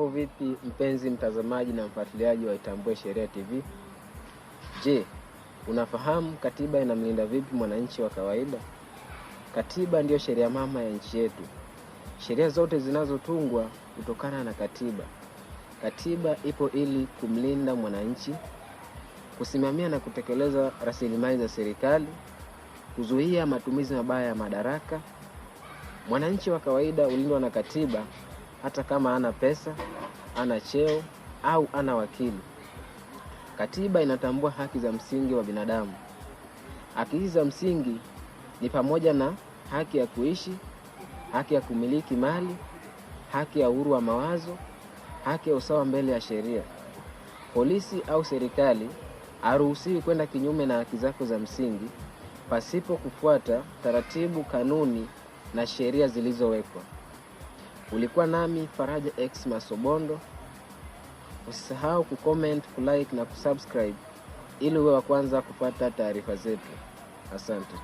Vipi mpenzi mtazamaji na mfuatiliaji wa Itambue Sheria TV? Je, unafahamu katiba inamlinda vipi mwananchi wa kawaida? Katiba ndiyo sheria mama ya nchi yetu. Sheria zote zinazotungwa kutokana na katiba. Katiba ipo ili kumlinda mwananchi, kusimamia na kutekeleza rasilimali za serikali, kuzuia matumizi mabaya ya madaraka. Mwananchi wa kawaida hulindwa na katiba hata kama hana pesa, hana cheo au hana wakili. Katiba inatambua haki za msingi wa binadamu. Haki hizi za msingi ni pamoja na haki ya kuishi, haki ya kumiliki mali, haki ya uhuru wa mawazo, haki ya usawa mbele ya sheria. Polisi au serikali haruhusiwi kwenda kinyume na haki zako za msingi pasipo kufuata taratibu, kanuni na sheria zilizowekwa. Ulikuwa nami Faraja X Masobondo. Usisahau kucomment, kulike na kusubscribe ili uwe wa kwanza kupata taarifa zetu. Asante.